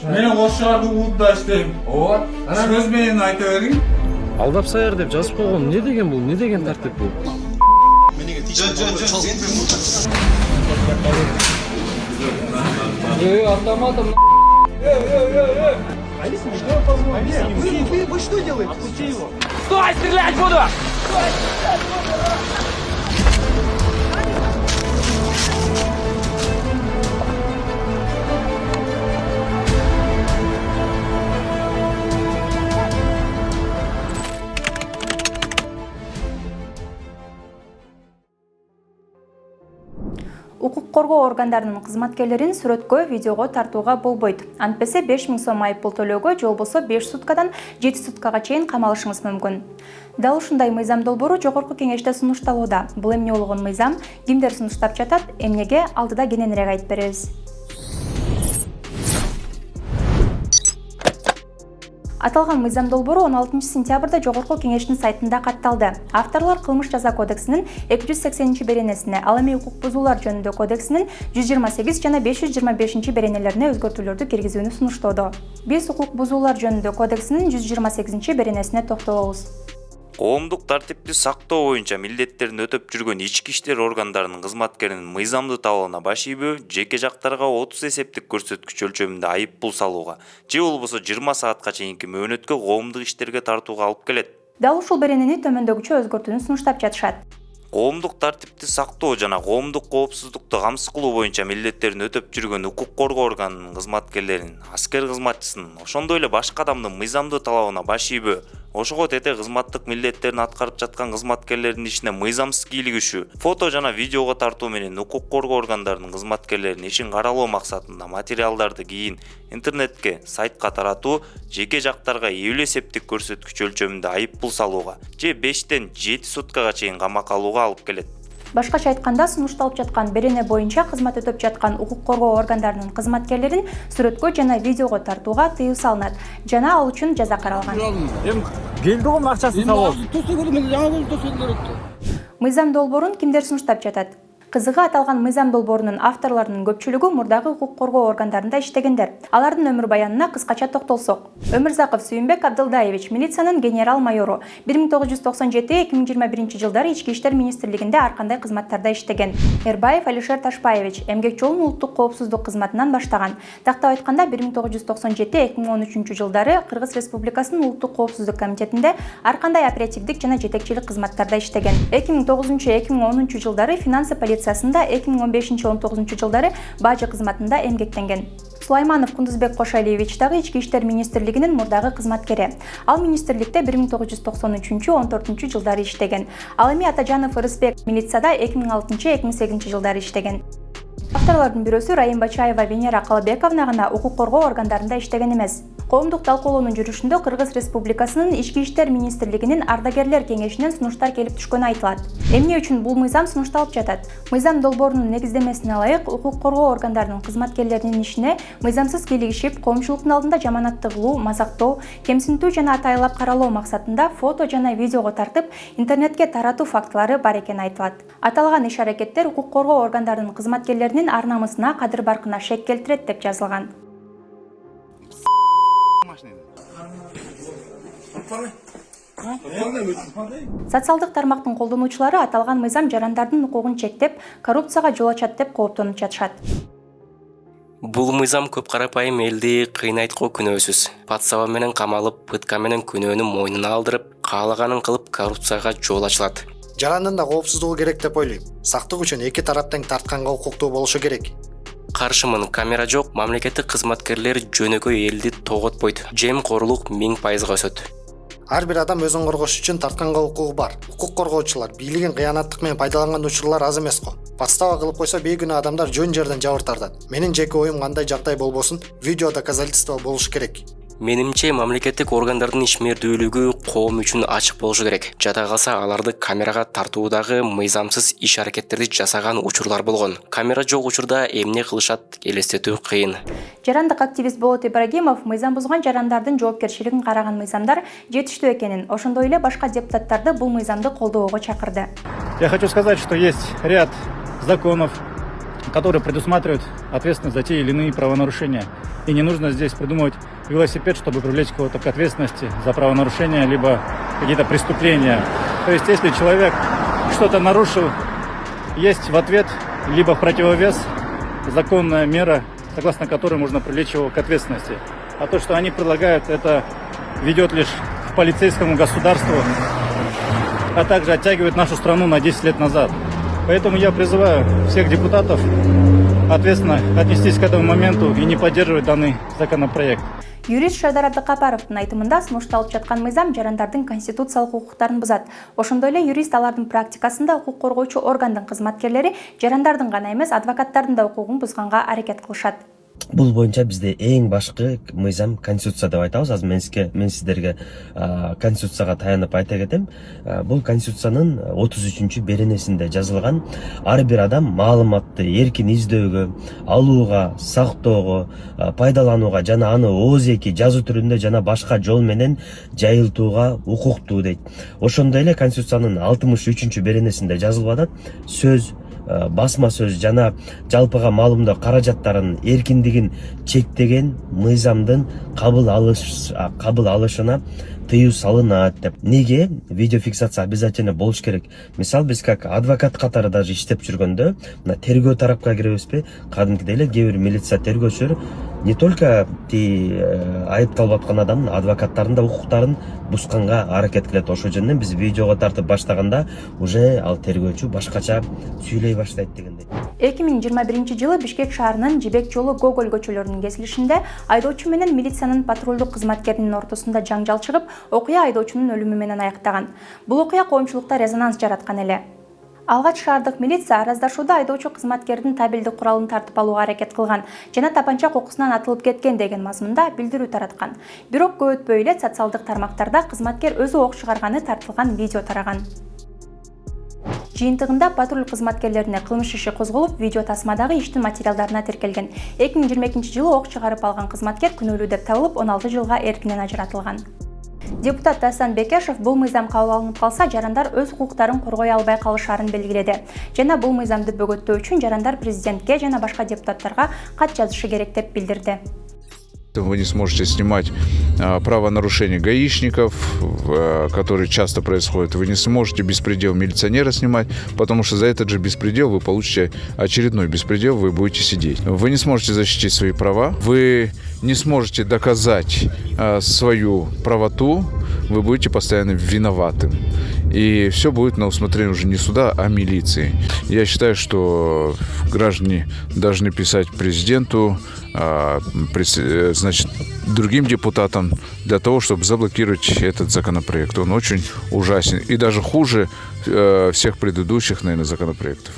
Мен Ошарды клубда иштейм. Ооба. Сөз менен айта бериң. Алдап саяр деп жазып койгон. Не деген бул? Не деген тартип бул? Автоматом. Вы что делаете? Отпусти его. Стой, стрелять буду! Укук коргоо органдарынын кызматкерлерин сүрөткө, видеого тартууга болбойт. Антпесе 5000 сом айыппул төлөөгө, же болбосо 5 суткадан 7 суткага чейин камалышыңыз мүмкүн. Дал ушундай мыйзам долбоору жогорку кеңеште сунушталууда. Бул эмне болгон мыйзам, кимдер сунуштап жатат, эмнеге алдыда кененирээк айтып беребиз. Аталган мыйзам долбоору 16 сентябрда жогорку кеңештин сайтында катталды. Авторлор кылмыш жаза кодексинин 280 беренесине, ал эми укук бузуулар жөнүндө кодексинин 128 жана 525 беренелерине өзгөртүүлөрдү киргизүүнү сунуштоодо. Биз укук бузуулар жөнүндө кодексинин 128 беренесине токтолобуз. Коомдук тартипти сактоо боюнча милдеттерин өтөп жүргөн ички иштер органдарынын кызматкеринин мыйзамдуу талабына баш ийбөө, жеке жактарга 30 эсептик көрсөткүч өлчөмүндө айыппул салууга, же болбосо 20 саатка чейинки мөөнөткө коомдук иштерге тартууга алып келет. Дал ушул беренени төмөндөгүчө өзгөртүүнү сунуштап жатышат. Коомдук тартипти сактоо жана коомдук коопсуздукту камсыз кылуу боюнча милдеттерин өтөп жүргөн укук коргоо органынын кызматкерлерин, аскер кызматчысынын, ошондой эле башка адамдын мыйзамдуу талабына баш ийбөө, ошого тете кызматтык милдеттерин аткарып жаткан кызматкерлердин ишине мыйзамсыз кийлигишүү, фото жана видеого тартуу менен укук коргоо органдарынын кызматкерлеринин ишин каралоо максатында материалдарды кийин интернетке, сайтка таратуу, жеке жактарга элүү эсептик көрсөткүч өлчөмүндө айыппул салууга, же 5-тен 7 суткага чейин камакка алууга алып келет. Башкача айтканда, сунушталып жаткан берене боюнча кызмат өтөп жаткан укук коргоо органдарынын кызматкерлерин сүрөткө жана видеого тартууга тыюу салынат жана ал үчүн жаза каралган. Келди го акчасын салып. Мыйзам долбоорун кимдер сунуштап жатат? Кызыгы, аталган мыйзам долбоорунун авторлорунун көпчүлүгү мурдагы укук коргоо органдарында иштегендер. Алардын өмүр баянына кыскача токтолсок. Өмүрзаков Сүйүнбек Абдылдаевич милициянын генерал-майору, 1997-2021 жылдары Ички иштер министрлигинде ар кандай кызматтарда иштеген. Эрбаев Алишер Ташпаевич эмгек жолун улуттук коопсуздук кызматынан баштаган. Тактап айтканда 1997-2013 жылдары Кыргыз Республикасынын улуттук коопсуздук комитетинде ар кандай оперативдик жана жетекчилик кызматтарда иштеген. 2009-2010 жылдары финансы полициясында, 2015-19 жылдары бажы кызматында эмгектенген. Сулайманов Кундузбек Кошалиевич дагы Ички иштер министрлигинин мурдагы кызматкери. Ал министрликте 1993-14 жылдары иштеген. Ал эми Атажанов Ырысбек милицияда 2006-2008 жылдары иштеген. Авторлордун бирөөсү Райым Бачаева Венера Калыбековна гана укук коргоо органдарында иштеген эмес. Коомдук талкуулоонун жүрүшүндө Кыргыз Республикасынын Ички иштер министрлигинин ардагерлер кеңешинен сунуштар келип түшкөнү айтылат. Эмне үчүн бул мыйзам сунушталып жатат? Мыйзам долбоорунун негиздемесине ылайык, укук коргоо органдарынын кызматкерлеринин ишине мыйзамсыз кийлигишип, коомчулуктун алдында жаманатты кылуу, мазактоо, кемсинтүү жана атайлап каралоо максатында фото жана видеого тартып, интернетке таратуу фактылары бар экени айтылат. Аталган иш-аракеттер укук коргоо органдарынын кызматкерлеринин ар намысына, кадыр-баркына шек келтирет деп жазылган. Социалдык тармактын колдонуучулары аталган мыйзам жарандардын укугун чектеп, коррупцияга жол ачат деп кооптонуп жатышат. Бул мыйзам көп карапайым элди кыйнайткы күнөөсүз. Подстава менен камалып, пытка менен күнөөнү мойнуна алдырып, каалаганын кылып коррупцияга жол ачылат. Жарандын да коопсуздугу керек деп ойлойм. Сактык үчүн эки тарап тең тартканга укуктуу болушу керек. Каршымын, камера жок, мамлекеттик кызматкерлер жөнөкөй элди тоготпойт. Жемкорлук 1000% өсөт. Ар бир адам өзүн коргош үчүн тартканга укугу бар. Укук коргоочулар бийлигин кыянаттык менен пайдаланган учурлар аз эмес го. Подстава кылып койсо бейгүнөө адамдар жөн жерден жабыр тартат. Менин жеке оюм кандай жагдай болбосун, видео доказательство болушу керек. Менимче мамлекеттик органдардын ишмердүүлүгү коом үчүн ачык болушу керек. Жада калса аларды камерага тартуудагы мыйзамсыз иш-аракеттерди жасаган учурлар болгон. Камера жок учурда эмне кылышат элестетүү кыйын. Жарандык активист Болот Ибрагимов мыйзам бузган жарандардын жоопкерчилигин караган мыйзамдар жетиштүү экенин, ошондой эле башка депутаттарды бул мыйзамды колдоого чакырды. Я хочу сказать, что есть ряд законов, которые предусматривают ответственность за те или иные правонарушения. И не нужно здесь придумывать велосипед, чтобы привлечь кого-то к ответственности за правонарушения, либо какие-то преступления. То есть, если человек что-то нарушил, есть в ответ, либо в противовес законная мера, согласно которой можно привлечь его к ответственности. А то, что они предлагают, это ведет лишь к полицейскому государству, а также оттягивает нашу страну на 10 лет назад. Поэтому я призываю всех депутатов ответственно отнестись к этому моменту и не поддерживать данный законопроект. Юрист Шардар Абдыкапаровдун айтымында сунушталып жаткан мыйзам жарандардын конституциялык укуктарын бузат. Ошондой эле юрист алардын практикасында укук коргоочу органдын кызматкерлери жарандардын гана эмес адвокаттардын да укугун бузганга аракет кылышат. Бул боюнча бизде эң башкы мыйзам конституция деп айтабыз. Азыр мен сиздерге конституцияга таянып айта кетем. Бул конституциянын 33-чү беренесинде жазылган ар бир адам маалыматты эркин издөөгө, алууга, сактоого, пайдаланууга жана аны оозеки жазуу түрүндө жана башка жол менен жайылтууга укуктуу дейт. Ошондой эле конституциянын 63-чү беренесинде жазылып атат сөз, басма сөз жана жалпыга маалымдоо каражаттарынын эркиндигин чектеген мыйзамдын кабыл алышына тыюу салынат деп. Неге видеофиксация обязательно болуш керек? Мисалы биз как адвокат катары даже иштеп жүргөндө, мына тергөө тарапка киребизби? Кадимкидей эле кээ бир милиция тергөөчүлөр не только айыпталып аткан адамдын адвокаттардын да укуктарын бусканга аракет кылат. Ошол жөнүнөн биз видеого тартып баштаганда уже ал тергөөчү башкача сүйлөй баштайт дегендей. 2021-жылы Бишкек шаарынын Жибек жолу Гоголь көчөлөрүнүн кесилишинде айдоочу менен милициянын патрулдук кызматкеринин ортосунда жаңжал чыгып, окуя айдоочунун өлүмү менен аяктаган. Бул окуя коомчулукта резонанс жараткан эле. Алгач шаардык милиция араздашууда айдоочу кызматкердин табелдик куралын тартып алууга аракет кылган жана тапанча кокусунан атылып кеткен деген мазмунда билдирүү тараткан. Бирок көп өтпөй эле социалдык тармактарда кызматкер өзү ок чыгарганы тартылган видео тараган. Жыйынтыгында патруль кызматкерлерине кылмыш иши козголуп, видео тасмадагы иштин материалдарына тиркелген. 2022-жылы ок чыгарып алган кызматкер күнөөлүү деп табылып, 16 жылга эркинен ажыратылган. Депутат Дасан Бекешев бул мыйзам кабыл алынып калса, жарандар өз укуктарын коргой албай калышарын белгиледи. Жана бул мыйзамды бөгөттөө үчүн жарандар президентке жана башка депутаттарга кат жазышы керек деп билдирди. Вы не сможете снимать правонарушения гаишников, которые часто происходят. Вы не сможете беспредел милиционера снимать, потому что за этот же беспредел вы получите очередной беспредел, вы будете сидеть. Вы не сможете защитить свои права, вы не сможете доказать свою правоту, вы будете постоянно виноватым. И все будет на усмотрение уже не суда, а милиции. Я считаю, что граждане должны писать президенту, значит, другим депутатам для того, чтобы заблокировать этот законопроект. Он очень ужасен и даже хуже всех предыдущих, наверное, законопроектов.